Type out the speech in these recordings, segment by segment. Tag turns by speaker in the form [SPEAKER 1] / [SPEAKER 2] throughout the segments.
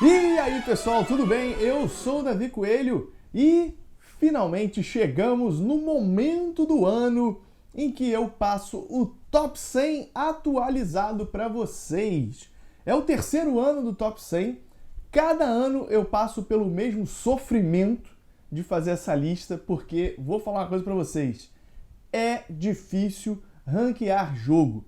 [SPEAKER 1] E aí pessoal, tudo bem? Eu sou o Davi Coelho e finalmente chegamos no momento do ano em que eu passo o Top 100 atualizado para vocês. É o terceiro ano do Top 100. Cada ano eu passo pelo mesmo sofrimento de fazer essa lista, porque vou falar uma coisa para vocês. É difícil ranquear jogo.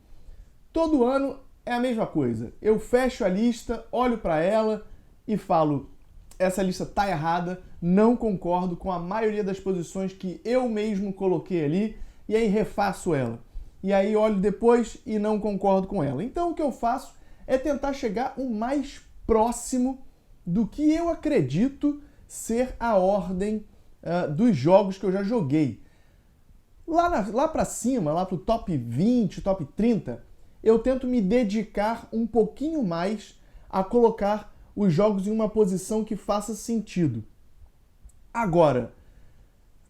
[SPEAKER 1] Todo ano é a mesma coisa. Eu fecho a lista, olho para ela e falo: essa lista tá errada, não concordo com a maioria das posições que eu mesmo coloquei ali, e aí refaço ela. E aí olho depois e não concordo com ela. Então o que eu faço é tentar chegar o mais próximo do que eu acredito ser a ordem dos jogos que eu já joguei. Lá para cima, lá pro top 20, top 30, eu tento me dedicar um pouquinho mais a colocar os jogos em uma posição que faça sentido. Agora,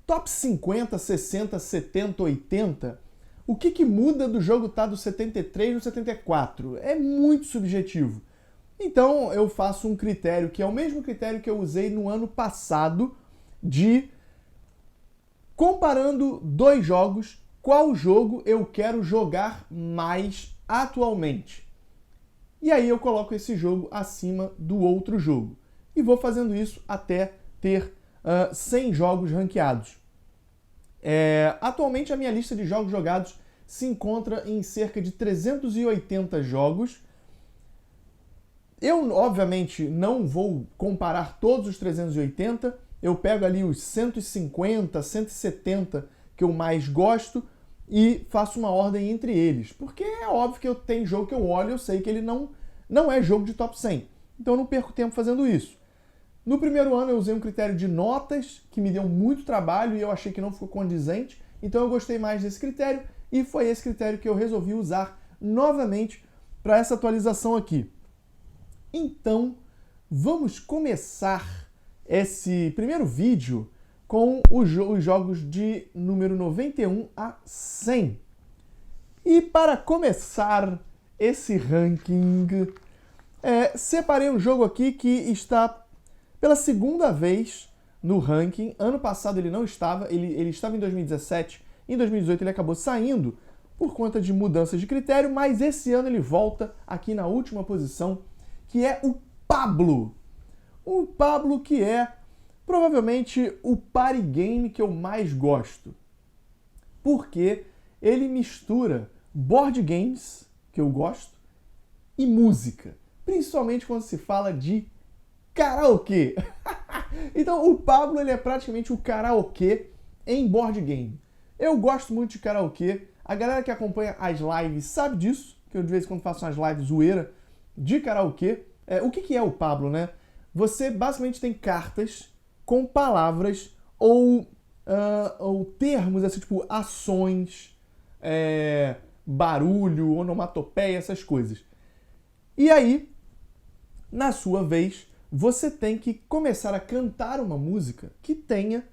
[SPEAKER 1] top 50, 60, 70, 80, o que muda do jogo estar do 73 no 74? É muito subjetivo. Então eu faço um critério que é o mesmo critério que eu usei no ano passado, de comparando dois jogos, qual jogo eu quero jogar mais atualmente. E aí eu coloco esse jogo acima do outro jogo. E vou fazendo isso até ter 100 jogos ranqueados. Atualmente a minha lista de jogos jogados se encontra em cerca de 380 jogos. Eu, obviamente, não vou comparar todos os 380. Eu pego ali os 150, 170 que eu mais gosto e faço uma ordem entre eles. Porque é óbvio que eu tenho jogo que eu olho e eu sei que ele não é jogo de top 100. Então eu não perco tempo fazendo isso. No primeiro ano eu usei um critério de notas, que me deu muito trabalho e eu achei que não ficou condizente. Então eu gostei mais desse critério e foi esse critério que eu resolvi usar novamente para essa atualização aqui. Então, vamos começar esse primeiro vídeo com os jogos de número 91 a 100. E para começar esse ranking, separei um jogo aqui que está pela segunda vez no ranking. Ano passado ele não estava, ele estava em 2017, em 2018 ele acabou saindo por conta de mudanças de critério, mas esse ano ele volta aqui na última posição, que é o Pablo. O Pablo, que é provavelmente o party game que eu mais gosto. Porque ele mistura board games, que eu gosto, e música. Principalmente quando se fala de karaokê. Então o Pablo ele é praticamente o karaokê em board game. Eu gosto muito de karaokê. A galera que acompanha as lives sabe disso, que eu de vez em quando faço umas lives zoeira de karaokê. O que é o Pablo, né? Você basicamente tem cartas com palavras ou termos, assim, tipo ações, barulho, onomatopeia, essas coisas. E aí, na sua vez, você tem que começar a cantar uma música que tenha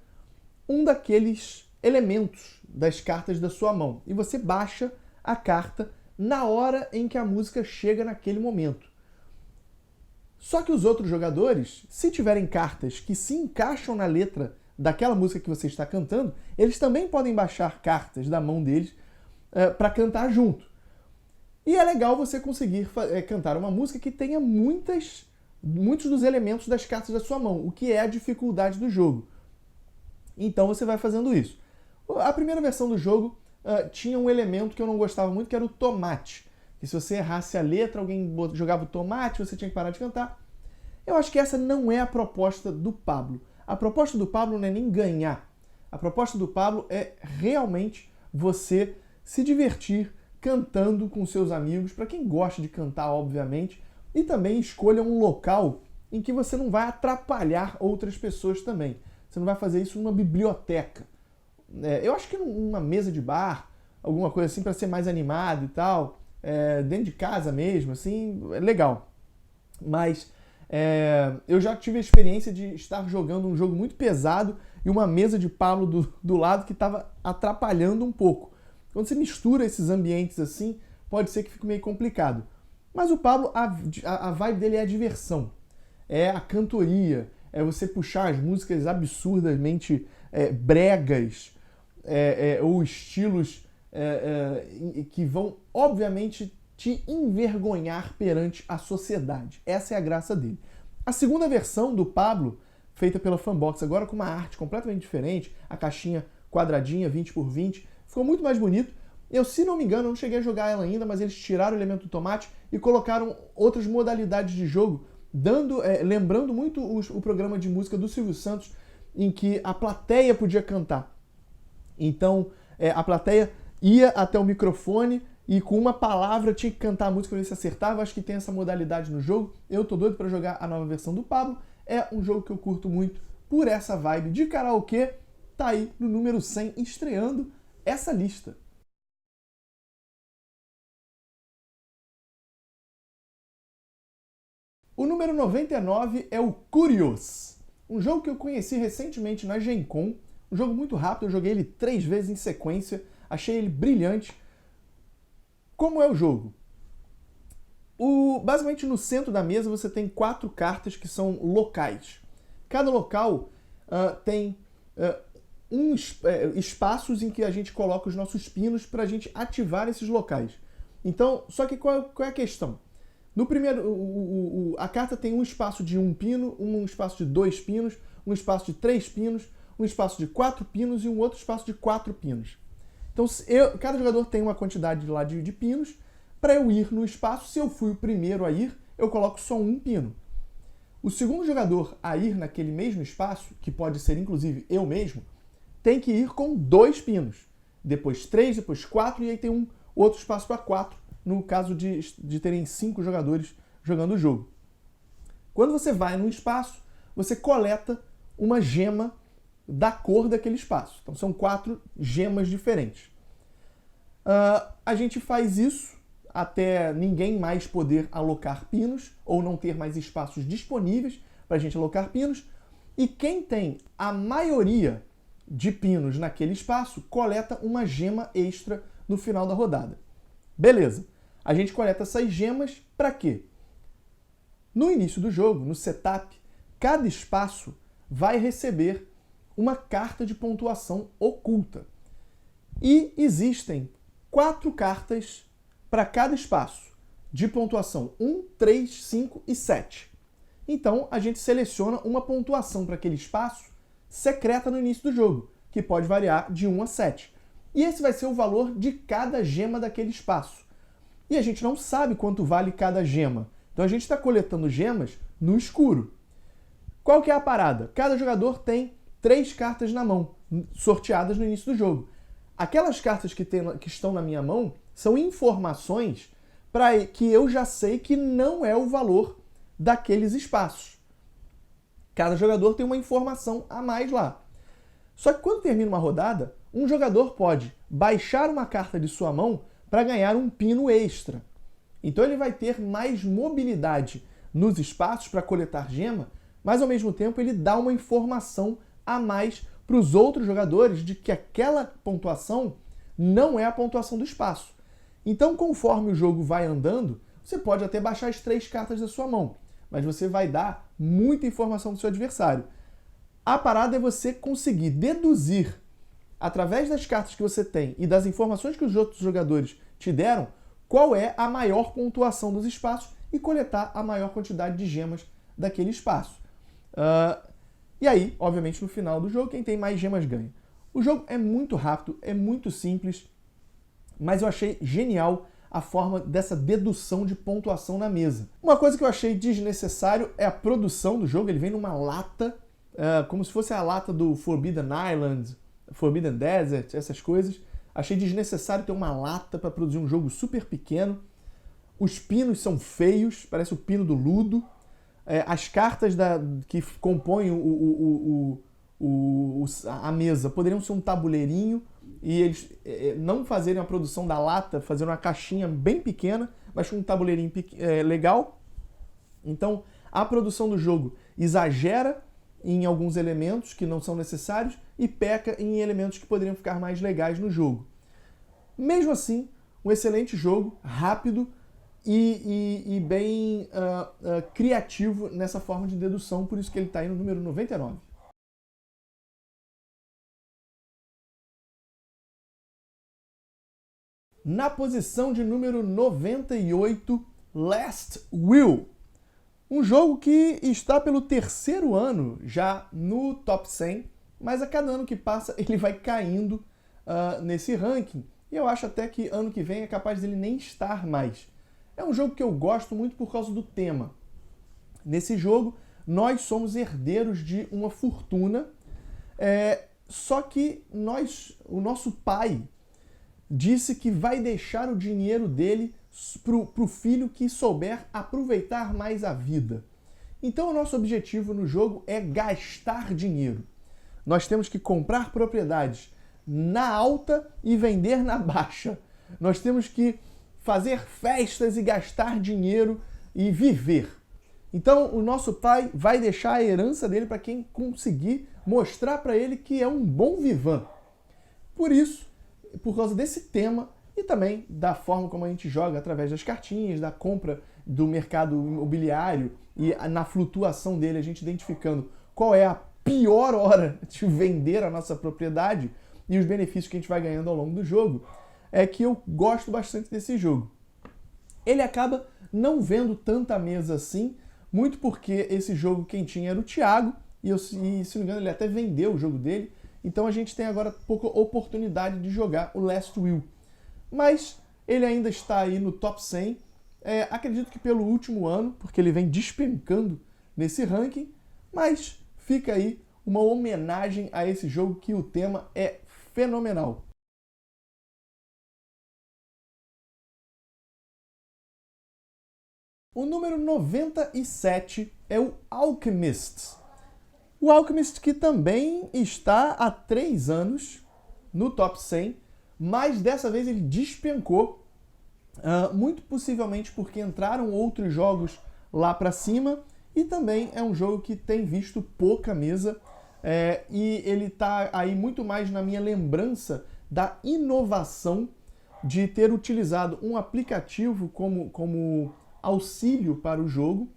[SPEAKER 1] um daqueles elementos das cartas da sua mão. E você baixa a carta na hora em que a música chega naquele momento. Só que os outros jogadores, se tiverem cartas que se encaixam na letra daquela música que você está cantando, eles também podem baixar cartas da mão deles para cantar junto. E é legal você conseguir cantar uma música que tenha muitos dos elementos das cartas da sua mão, o que é a dificuldade do jogo. Então você vai fazendo isso. A primeira versão do jogo tinha um elemento que eu não gostava muito, que era o tomate. Que se você errasse a letra, alguém jogava o tomate, você tinha que parar de cantar. Eu acho que essa não é a proposta do Pablo. A proposta do Pablo não é nem ganhar. A proposta do Pablo é realmente você se divertir cantando com seus amigos, para quem gosta de cantar, obviamente, e também escolha um local em que você não vai atrapalhar outras pessoas também. Você não vai fazer isso numa biblioteca. Eu acho que numa mesa de bar, alguma coisa assim para ser mais animado e tal, dentro de casa mesmo, assim, é legal. Mas eu já tive a experiência de estar jogando um jogo muito pesado e uma mesa de Pablo do lado que estava atrapalhando um pouco. Quando você mistura esses ambientes assim, pode ser que fique meio complicado. Mas o Pablo, a vibe dele é a diversão. é a cantoria, é você puxar as músicas absurdamente bregas ou estilos que vão, obviamente, te envergonhar perante a sociedade. Essa é a graça dele. A segunda versão do Pablo, feita pela Funbox, agora com uma arte completamente diferente, a caixinha quadradinha, 20x20, ficou muito mais bonito. Eu, se não me engano, não cheguei a jogar ela ainda, mas eles tiraram o elemento do tomate e colocaram outras modalidades de jogo, lembrando muito o programa de música do Silvio Santos, em que a plateia podia cantar. Então, a plateia ia até o microfone e com uma palavra tinha que cantar a música para ver se acertava. Acho que tem essa modalidade no jogo. Eu tô doido para jogar a nova versão do Pablo. É um jogo que eu curto muito por essa vibe de karaokê. Tá aí no número 100, estreando essa lista. O número 99 é o Curious, um jogo que eu conheci recentemente na Gen Con, um jogo muito rápido, eu joguei ele 3 vezes em sequência, achei ele brilhante. Como é o jogo? Basicamente no centro da mesa você tem 4 cartas que são locais. Cada local tem espaços em que a gente coloca os nossos pinos para a gente ativar esses locais. Então, só que qual é a questão? No primeiro, a carta tem um espaço de 1 pino, um espaço de 2 pinos, um espaço de 3 pinos, um espaço de 4 pinos e um outro espaço de 4 pinos. Então, cada jogador tem uma quantidade lá de pinos. Para eu ir no espaço, se eu fui o primeiro a ir, eu coloco só 1 pino. O segundo jogador a ir naquele mesmo espaço, que pode ser inclusive eu mesmo, tem que ir com 2 pinos. Depois 3, depois 4 e aí tem um outro espaço para 4. No caso de terem 5 jogadores jogando o jogo. Quando você vai num espaço, você coleta uma gema da cor daquele espaço. Então são 4 gemas diferentes. A gente faz isso até ninguém mais poder alocar pinos ou não ter mais espaços disponíveis para a gente alocar pinos. E quem tem a maioria de pinos naquele espaço coleta uma gema extra no final da rodada. Beleza. A gente coleta essas gemas para quê? No início do jogo, no setup, cada espaço vai receber uma carta de pontuação oculta. E existem 4 cartas para cada espaço, de pontuação 1, 3, 5 e 7. Então, a gente seleciona uma pontuação para aquele espaço secreta no início do jogo, que pode variar de 1 a 7. E esse vai ser o valor de cada gema daquele espaço. E a gente não sabe quanto vale cada gema. Então a gente está coletando gemas no escuro. Qual que é a parada? Cada jogador tem 3 cartas na mão, sorteadas no início do jogo. Aquelas cartas que estão na minha mão são informações que eu já sei que não é o valor daqueles espaços. Cada jogador tem uma informação a mais lá. Só que quando termina uma rodada, um jogador pode baixar uma carta de sua mão para ganhar um pino extra. Então ele vai ter mais mobilidade nos espaços para coletar gema, mas ao mesmo tempo ele dá uma informação a mais para os outros jogadores de que aquela pontuação não é a pontuação do espaço. Então, conforme o jogo vai andando, você pode até baixar as 3 cartas da sua mão, mas você vai dar muita informação do seu adversário. A parada é você conseguir deduzir, através das cartas que você tem e das informações que os outros jogadores te deram, qual é a maior pontuação dos espaços e coletar a maior quantidade de gemas daquele espaço. E aí, obviamente, no final do jogo, quem tem mais gemas ganha. O jogo é muito rápido, é muito simples, mas eu achei genial a forma dessa dedução de pontuação na mesa. Uma coisa que eu achei desnecessário é a produção do jogo. Ele vem numa lata, como se fosse a lata do Forbidden Island, Forbidden Desert, essas coisas. Achei desnecessário ter uma lata para produzir um jogo super pequeno. Os pinos são feios, parece o pino do Ludo. As cartas que compõem a mesa poderiam ser um tabuleirinho e eles não fazerem a produção da lata, fazerem uma caixinha bem pequena, mas com um tabuleirinho legal. Então, a produção do jogo exagera em alguns elementos que não são necessários e peca em elementos que poderiam ficar mais legais no jogo. Mesmo assim, um excelente jogo, rápido e bem criativo nessa forma de dedução, por isso que ele está aí no número 99. Na posição de número 98, Last Will. Um jogo que está pelo terceiro ano já no top 100, mas a cada ano que passa ele vai caindo nesse ranking. E eu acho até que ano que vem é capaz dele nem estar mais. É um jogo que eu gosto muito por causa do tema. Nesse jogo, nós somos herdeiros de uma fortuna, só que o nosso pai disse que vai deixar o dinheiro dele para o filho que souber aproveitar mais a vida. Então o nosso objetivo no jogo é gastar dinheiro. Nós temos que comprar propriedades na alta e vender na baixa. Nós temos que fazer festas e gastar dinheiro e viver. Então o nosso pai vai deixar a herança dele para quem conseguir mostrar para ele que é um bom vivan. Por isso, por causa desse tema e também da forma como a gente joga através das cartinhas, da compra do mercado imobiliário e na flutuação dele, a gente identificando qual é a pior hora de vender a nossa propriedade e os benefícios que a gente vai ganhando ao longo do jogo, é que eu gosto bastante desse jogo. Ele acaba não vendo tanta mesa assim, muito porque esse jogo quem tinha era o Thiago, e se não me engano ele até vendeu o jogo dele, então a gente tem agora pouca oportunidade de jogar o Last Will. Mas ele ainda está aí no top 100, acredito que pelo último ano, porque ele vem despencando nesse ranking, mas fica aí uma homenagem a esse jogo que o tema é fenomenal. O número 97 é o Alchemist. O Alchemist que também está há 3 anos no top 100, mas dessa vez ele despencou, muito possivelmente porque entraram outros jogos lá para cima e também é um jogo que tem visto pouca mesa e ele está aí muito mais na minha lembrança da inovação de ter utilizado um aplicativo como auxílio para o jogo.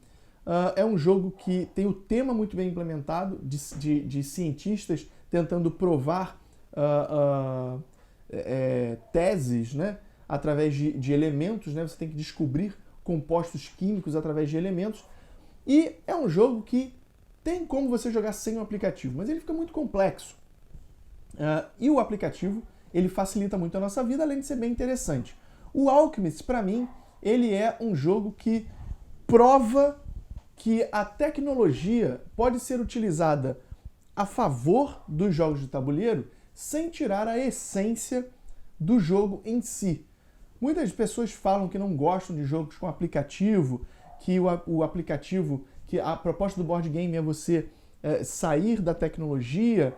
[SPEAKER 1] É um jogo que tem o tema muito bem implementado, de cientistas tentando provar teses, né, através de elementos, né, você tem que descobrir compostos químicos através de elementos. E é um jogo que tem como você jogar sem o aplicativo, mas ele fica muito complexo. E o aplicativo, ele facilita muito a nossa vida, além de ser bem interessante. O Alchemist, para mim, ele é um jogo que prova que a tecnologia pode ser utilizada a favor dos jogos de tabuleiro sem tirar a essência do jogo em si. Muitas pessoas falam que não gostam de jogos com aplicativo, que o aplicativo, que a proposta do board game é você sair da tecnologia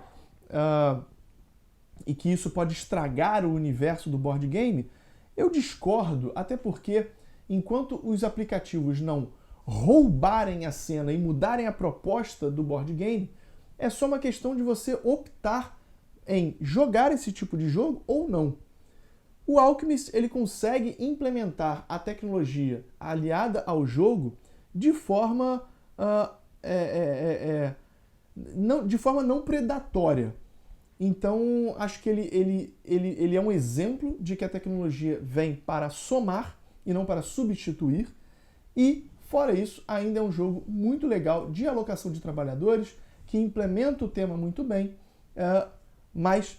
[SPEAKER 1] e que isso pode estragar o universo do board game. Eu discordo, até porque enquanto os aplicativos não roubarem a cena e mudarem a proposta do board game, é só uma questão de você optar em jogar esse tipo de jogo ou não. O Alchemist ele consegue implementar a tecnologia aliada ao jogo de forma não predatória. Então, acho que ele é um exemplo de que a tecnologia vem para somar e não para substituir. E, fora isso, ainda é um jogo muito legal de alocação de trabalhadores, que implementa o tema muito bem, mas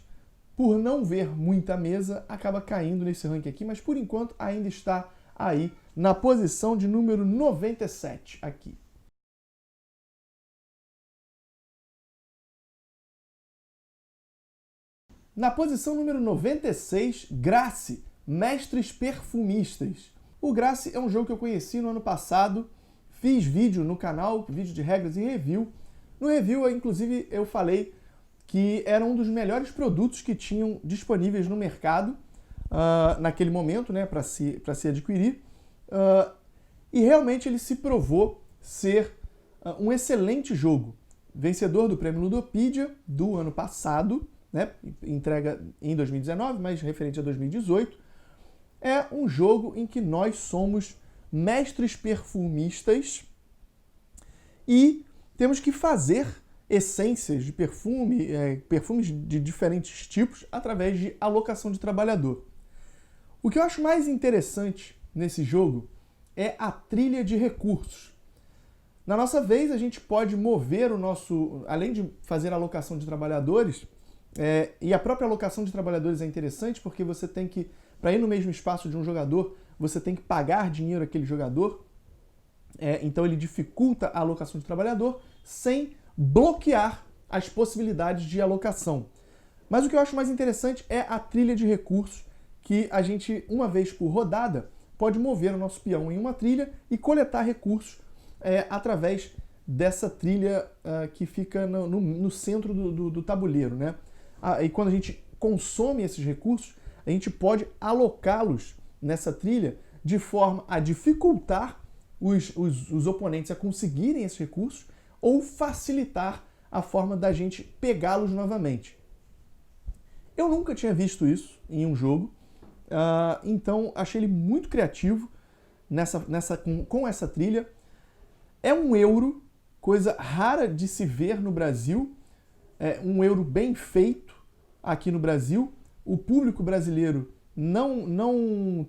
[SPEAKER 1] por não ver muita mesa, acaba caindo nesse ranking aqui, mas por enquanto ainda está aí na posição de número 97 aqui. Na posição número 96, Grace, Mestres Perfumistas. O Grace é um jogo que eu conheci no ano passado, fiz vídeo no canal, vídeo de regras e review. No review, inclusive, eu falei que era um dos melhores produtos que tinham disponíveis no mercado naquele momento, né, para se adquirir. E realmente ele se provou ser um excelente jogo. Vencedor do Prêmio Ludopedia do ano passado, né, entrega em 2019, mas referente a 2018. É um jogo em que nós somos mestres perfumistas e temos que fazer essências de perfume, perfumes de diferentes tipos, através de alocação de trabalhador. O que eu acho mais interessante nesse jogo é a trilha de recursos. Na nossa vez, a gente pode mover o nosso... Além de fazer a alocação de trabalhadores, e a própria alocação de trabalhadores é interessante porque você tem que, para ir no mesmo espaço de um jogador, você tem que pagar dinheiro àquele jogador, então ele dificulta a alocação de trabalhador sem bloquear as possibilidades de alocação. Mas o que eu acho mais interessante é a trilha de recursos, que a gente, uma vez por rodada, pode mover o nosso peão em uma trilha e coletar recursos através dessa trilha que fica no centro do tabuleiro, né? E quando a gente consome esses recursos, a gente pode alocá-los nessa trilha de forma a dificultar os oponentes a conseguirem esses recursos ou facilitar a forma da gente pegá-los novamente. Eu nunca tinha visto isso em um jogo, então achei ele muito criativo com essa trilha. É um euro, coisa rara de se ver no Brasil, um euro bem feito aqui no Brasil. O público brasileiro não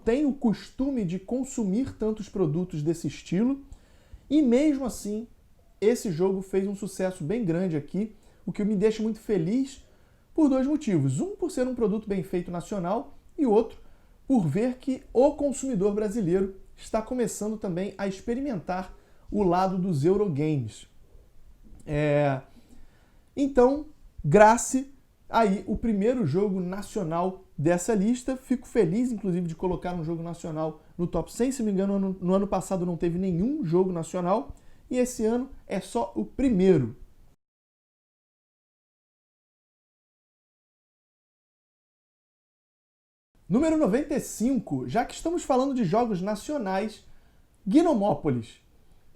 [SPEAKER 1] tem o costume de consumir tantos produtos desse estilo, e mesmo assim esse jogo fez um sucesso bem grande aqui, o que me deixa muito feliz por dois motivos. Um, por ser um produto bem feito nacional, e outro, por ver que o consumidor brasileiro está começando também a experimentar o lado dos Eurogames. Então, Grace, aí o primeiro jogo nacional dessa lista. Fico feliz, inclusive, de colocar um jogo nacional no top 100. Se não me engano, no ano passado não teve nenhum jogo nacional, e esse ano é só o primeiro. Número 95, já que estamos falando de jogos nacionais, Gnomópolis.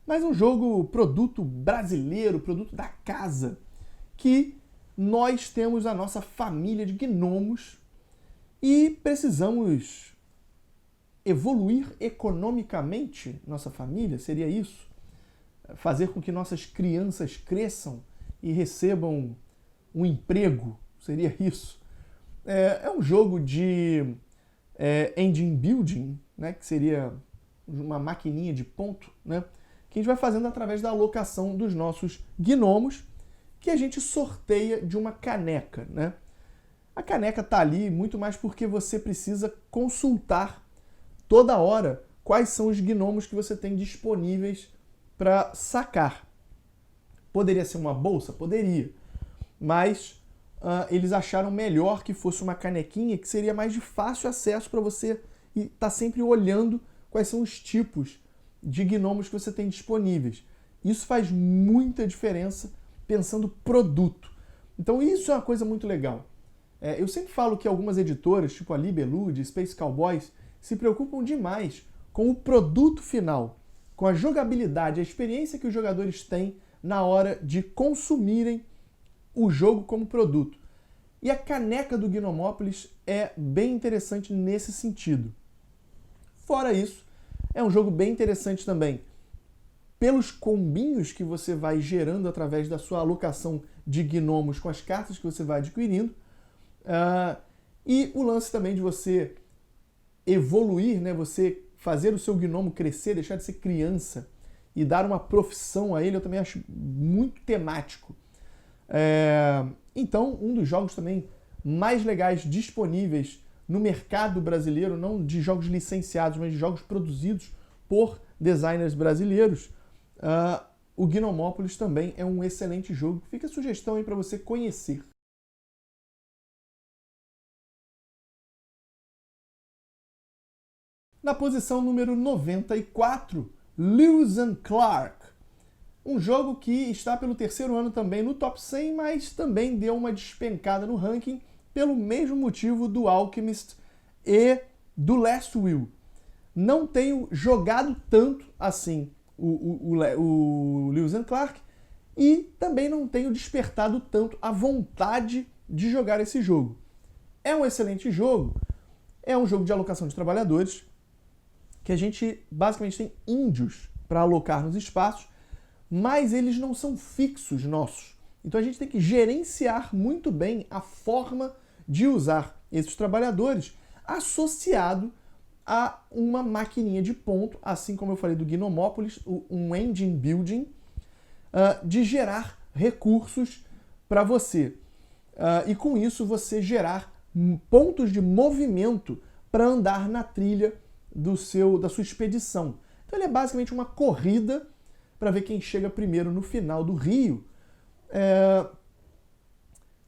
[SPEAKER 1] Mais um jogo, produto brasileiro, produto da casa, que nós temos a nossa família de gnomos e precisamos evoluir economicamente nossa família, seria isso? Fazer com que nossas crianças cresçam e recebam um emprego, seria isso? É um jogo de engine building, né, que seria uma maquininha de ponto, né, que a gente vai fazendo através da alocação dos nossos gnomos, que a gente sorteia de uma caneca, né? A caneca está ali muito mais porque você precisa consultar toda hora quais são os gnomos que você tem disponíveis para sacar. Poderia ser uma bolsa? Poderia. Mas eles acharam melhor que fosse uma canequinha, que seria mais de fácil acesso para você estar sempre olhando quais são os tipos de gnomos que você tem disponíveis. Isso faz muita diferença pensando produto. Então isso é uma coisa muito legal. Eu sempre falo que algumas editoras, tipo a Libellude, Space Cowboys, se preocupam demais com o produto final, com a jogabilidade, a experiência que os jogadores têm na hora de consumirem o jogo como produto. E a caneca do Gnomópolis é bem interessante nesse sentido. Fora isso, é um jogo bem interessante também pelos combinhos que você vai gerando através da sua alocação de gnomos com as cartas que você vai adquirindo. E o lance também de você evoluir, né? Você fazer o seu gnomo crescer, deixar de ser criança e dar uma profissão a ele, eu também acho muito temático. Então, um dos jogos também mais legais disponíveis no mercado brasileiro, não de jogos licenciados, mas de jogos produzidos por designers brasileiros, o Gnomópolis também é um excelente jogo. Fica a sugestão aí para você conhecer. Na posição número 94, Lewis and Clark. Um jogo que está pelo terceiro ano também no top 100, mas também deu uma despencada no ranking pelo mesmo motivo do Alchemist e do Last Will. Não tenho jogado tanto assim o Lewis and Clark e também não tenho despertado tanto a vontade de jogar esse jogo. É um excelente jogo, é um jogo de alocação de trabalhadores, que a gente basicamente tem índios para alocar nos espaços, mas eles não são fixos nossos. Então a gente tem que gerenciar muito bem a forma de usar esses trabalhadores associado a uma maquininha de ponto, assim como eu falei do Gnomopolis, um engine building, de gerar recursos para você. E com isso você gerar pontos de movimento para andar na trilha da sua expedição. Então ele é basicamente uma corrida para ver quem chega primeiro no final do rio,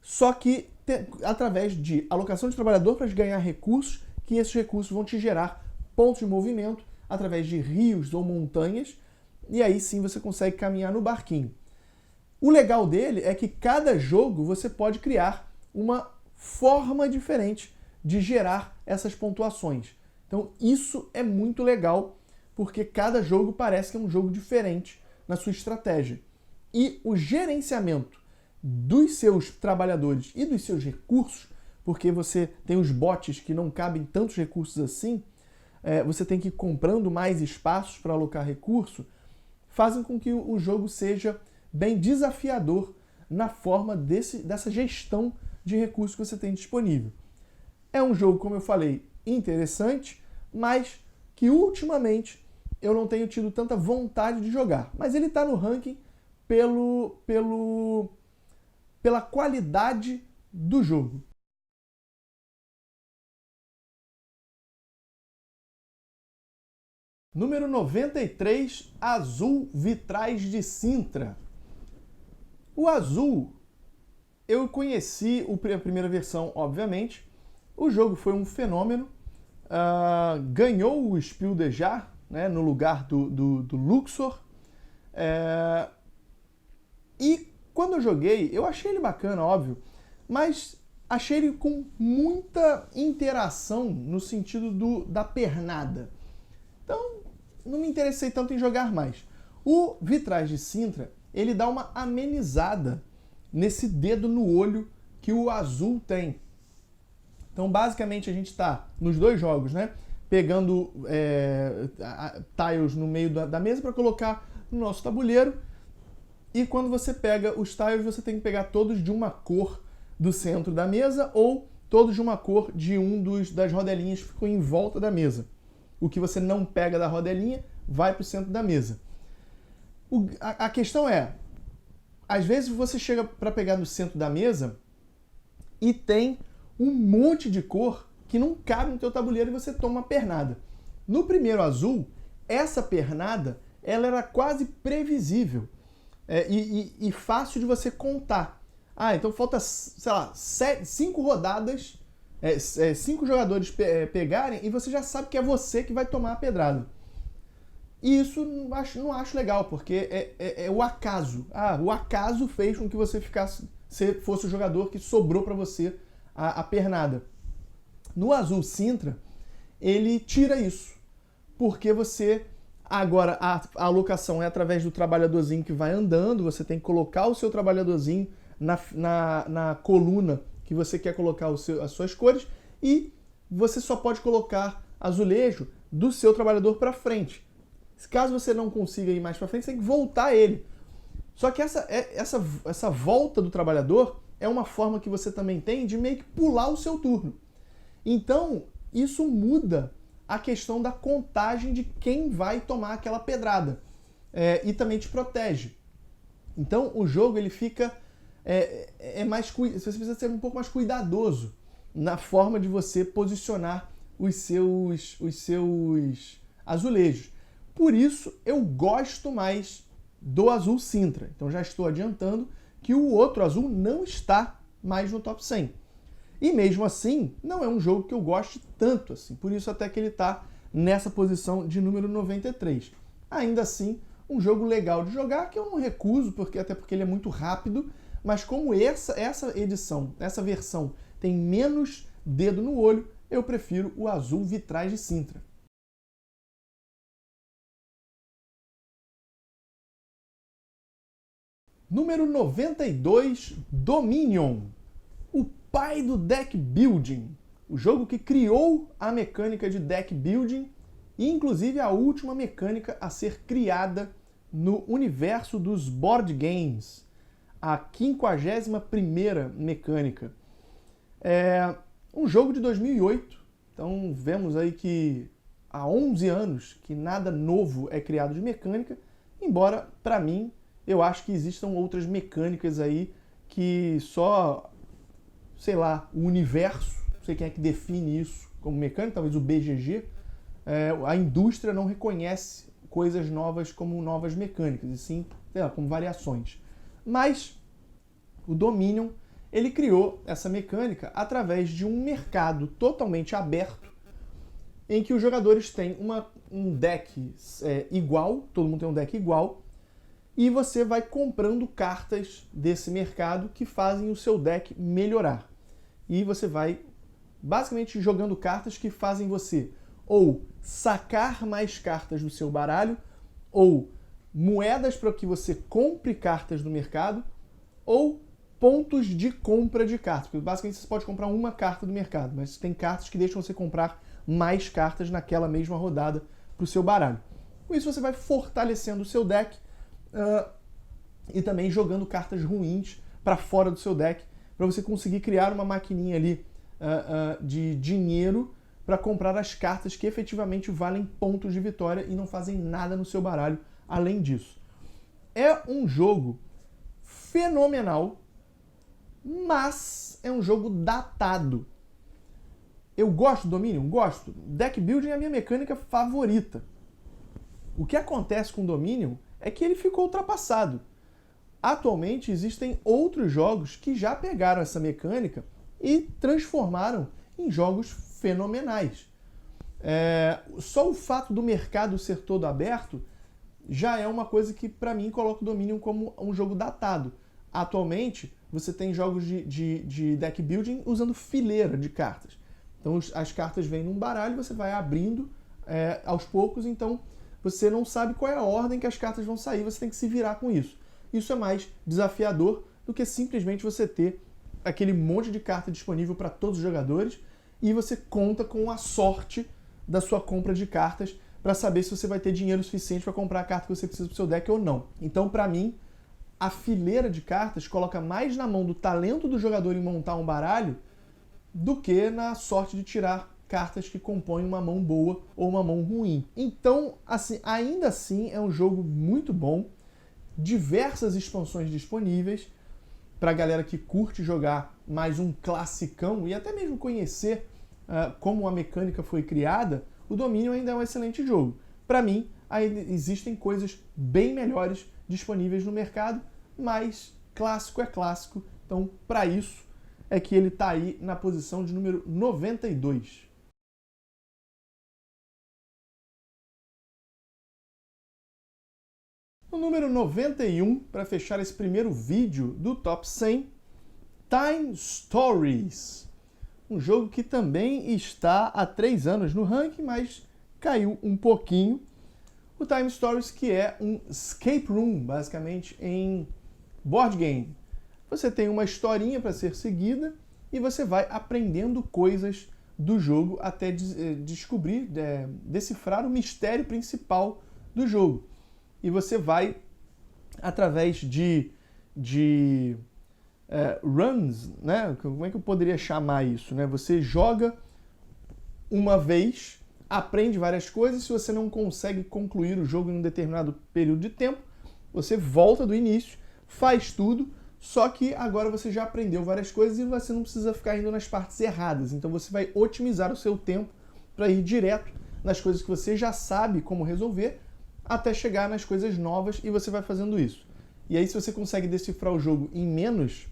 [SPEAKER 1] só que através de alocação de trabalhador para ganhar recursos, que esses recursos vão te gerar pontos de movimento através de rios ou montanhas, e aí sim você consegue caminhar no barquinho. O legal dele é que cada jogo você pode criar uma forma diferente de gerar essas pontuações. Então isso é muito legal, porque cada jogo parece que é um jogo diferente na sua estratégia. E o gerenciamento dos seus trabalhadores e dos seus recursos, porque você tem os bots que não cabem tantos recursos assim, você tem que ir comprando mais espaços para alocar recurso, fazem com que o jogo seja bem desafiador na forma dessa gestão de recursos que você tem disponível. É um jogo, como eu falei, interessante, mas que ultimamente eu não tenho tido tanta vontade de jogar. Mas ele está no ranking pela qualidade do jogo. Número 93, Azul Vitrais de Sintra. O Azul, eu conheci a primeira versão, obviamente. O jogo foi um fenômeno. Ganhou o Spiel des Jahres, né, no lugar do Luxor. E quando eu joguei, eu achei ele bacana, óbvio, mas achei ele com muita interação no sentido da pernada. Então, não me interessei tanto em jogar mais. O Vitrais de Sintra, ele dá uma amenizada nesse dedo no olho que o Azul tem. Então, basicamente, a gente está nos dois jogos, né? Pegando tiles no meio da mesa para colocar no nosso tabuleiro. E quando você pega os tiles, você tem que pegar todos de uma cor do centro da mesa ou todos de uma cor de das rodelinhas que ficam em volta da mesa. O que você não pega da rodelinha vai para o centro da mesa. A questão é, às vezes você chega para pegar no centro da mesa e tem um monte de cor que não cabe no teu tabuleiro e você toma uma pernada. No primeiro Azul, essa pernada ela era quase previsível e fácil de você contar. Então falta, sei lá, 5 rodadas, 5 jogadores pegarem e você já sabe que é você que vai tomar a pedrada. E isso não acho legal, porque é o acaso. O acaso fez com que você fosse o jogador que sobrou para você a pernada. No Azul Sintra, ele tira isso, porque você... Agora, a alocação é através do trabalhadorzinho que vai andando, você tem que colocar o seu trabalhadorzinho na coluna que você quer colocar as suas cores, e você só pode colocar azulejo do seu trabalhador para frente. Caso você não consiga ir mais para frente, você tem que voltar ele. Só que essa volta do trabalhador é uma forma que você também tem de meio que pular o seu turno. Então, isso muda a questão da contagem de quem vai tomar aquela pedrada. E também te protege. Então, o jogo ele fica... você precisa ser um pouco mais cuidadoso na forma de você posicionar os seus azulejos. Por isso, eu gosto mais do Azul Sintra. Então, já estou adiantando que o outro azul não está mais no top 100. E mesmo assim, não é um jogo que eu goste tanto assim. Por isso até que ele está nessa posição de número 93. Ainda assim, um jogo legal de jogar, que eu não recuso, até porque ele é muito rápido, mas como essa versão tem menos dedo no olho, eu prefiro o Azul Vitrais de Sintra. Número 92, Dominion. O pai do deck building. O jogo que criou a mecânica de deck building e inclusive a última mecânica a ser criada no universo dos board games, a 51ª mecânica. É um jogo de 2008, então vemos aí que há 11 anos que nada novo é criado de mecânica, embora, para mim, eu acho que existam outras mecânicas aí que só, sei lá, o universo, não sei quem é que define isso como mecânica, talvez o BGG, a indústria não reconhece coisas novas como novas mecânicas, e sim, sei lá, como variações. Mas o Dominion, ele criou essa mecânica através de um mercado totalmente aberto, em que os jogadores têm um deck igual, todo mundo tem um deck igual, e você vai comprando cartas desse mercado que fazem o seu deck melhorar. E você vai basicamente jogando cartas que fazem você ou sacar mais cartas do seu baralho, ou moedas para que você compre cartas no mercado, ou pontos de compra de cartas. Porque basicamente você pode comprar uma carta do mercado, mas tem cartas que deixam você comprar mais cartas naquela mesma rodada para o seu baralho. Com isso você vai fortalecendo o seu deck e também jogando cartas ruins para fora do seu deck, para você conseguir criar uma maquininha ali de dinheiro para comprar as cartas que efetivamente valem pontos de vitória e não fazem nada no seu baralho além disso. É um jogo fenomenal, mas é um jogo datado. Eu gosto do Dominion? Gosto. Deck Building é a minha mecânica favorita. O que acontece com o Dominion é que ele ficou ultrapassado. Atualmente existem outros jogos que já pegaram essa mecânica e transformaram em jogos fenomenais. Só o fato do mercado ser todo aberto já é uma coisa que, para mim, coloca o Dominion como um jogo datado. Atualmente, você tem jogos de deck building usando fileira de cartas. Então, as cartas vêm num baralho, você vai abrindo aos poucos, então você não sabe qual é a ordem que as cartas vão sair, você tem que se virar com isso. Isso é mais desafiador do que simplesmente você ter aquele monte de carta disponível para todos os jogadores e você conta com a sorte da sua compra de cartas para saber se você vai ter dinheiro suficiente para comprar a carta que você precisa para o seu deck ou não. Então, para mim, a fileira de cartas coloca mais na mão do talento do jogador em montar um baralho do que na sorte de tirar cartas que compõem uma mão boa ou uma mão ruim. Então, assim, ainda assim, é um jogo muito bom, diversas expansões disponíveis para a galera que curte jogar mais um classicão e até mesmo conhecer como a mecânica foi criada. O Dominion ainda é um excelente jogo. Para mim, ainda existem coisas bem melhores disponíveis no mercado, mas clássico é clássico, então para isso é que ele está aí na posição de número 92. No número 91, para fechar esse primeiro vídeo do Top 100, Time Stories. Um jogo que também está há 3 anos no ranking, mas caiu um pouquinho. O Time Stories, que é um escape room, basicamente, em board game. Você tem uma historinha para ser seguida e você vai aprendendo coisas do jogo até descobrir, decifrar o mistério principal do jogo. E você vai, através de runs, né? Como é que eu poderia chamar isso? Né? Você joga uma vez, aprende várias coisas, se você não consegue concluir o jogo em um determinado período de tempo, você volta do início, faz tudo, só que agora você já aprendeu várias coisas e você não precisa ficar indo nas partes erradas. Então você vai otimizar o seu tempo para ir direto nas coisas que você já sabe como resolver, até chegar nas coisas novas e você vai fazendo isso. E aí, se você consegue decifrar o jogo em menos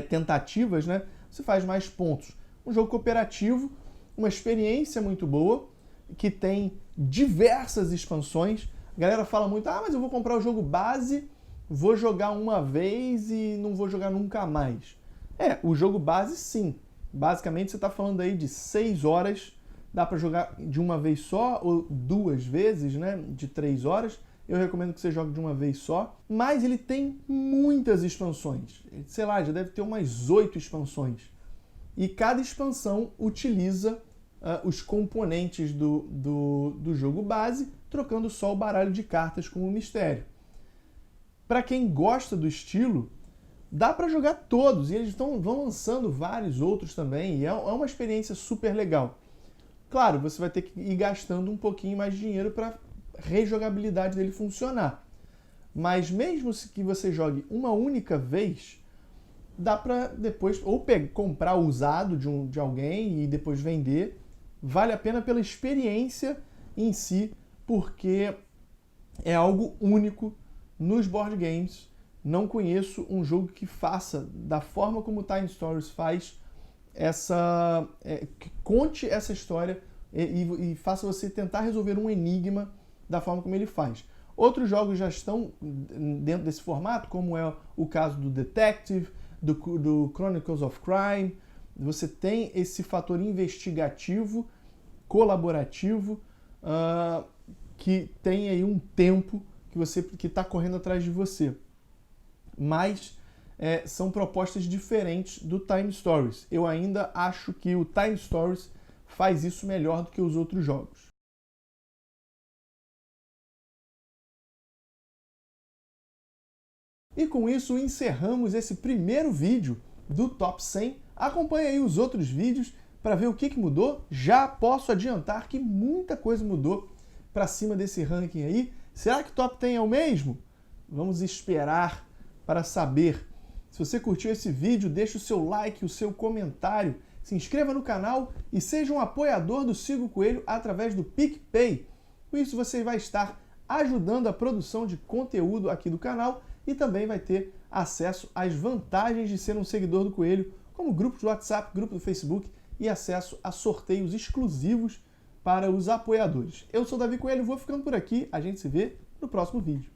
[SPEAKER 1] tentativas, né, você faz mais pontos. Um jogo cooperativo, uma experiência muito boa, que tem diversas expansões. A galera fala muito, mas eu vou comprar o jogo base, vou jogar uma vez e não vou jogar nunca mais. O jogo base sim. Basicamente você está falando aí de 6 horas, dá para jogar de uma vez só ou 2 vezes, né, de 3 horas. Eu recomendo que você jogue de uma vez só, mas ele tem muitas expansões. Sei lá, já deve ter umas 8 expansões. E cada expansão utiliza os componentes do jogo base, trocando só o baralho de cartas como mistério. Para quem gosta do estilo, dá para jogar todos, e eles vão lançando vários outros também, e é uma experiência super legal. Claro, você vai ter que ir gastando um pouquinho mais de dinheiro para a rejogabilidade dele funcionar. Mas mesmo que você jogue uma única vez, dá para depois ou comprar usado de alguém e depois vender. Vale a pena pela experiência em si, porque é algo único nos board games. Não conheço um jogo que faça da forma como o Time Stories faz que conte essa história e faça você tentar resolver um enigma da forma como ele faz. Outros jogos já estão dentro desse formato, como é o caso do Detective, do Chronicles of Crime. Você tem esse fator investigativo, colaborativo, que tem aí um tempo que está correndo atrás de você. Mas são propostas diferentes do Time Stories. Eu ainda acho que o Time Stories faz isso melhor do que os outros jogos. E com isso encerramos esse primeiro vídeo do Top 100. Acompanhe aí os outros vídeos para ver o que mudou. Já posso adiantar que muita coisa mudou para cima desse ranking aí. Será que o Top 10 é o mesmo? Vamos esperar para saber. Se você curtiu esse vídeo, deixe o seu like, o seu comentário, se inscreva no canal e seja um apoiador do Sigo Coelho através do PicPay. Com isso você vai estar ajudando a produção de conteúdo aqui do canal e também vai ter acesso às vantagens de ser um seguidor do Coelho, como grupo de WhatsApp, grupo do Facebook e acesso a sorteios exclusivos para os apoiadores. Eu sou Davi Coelho, vou ficando por aqui, a gente se vê no próximo vídeo.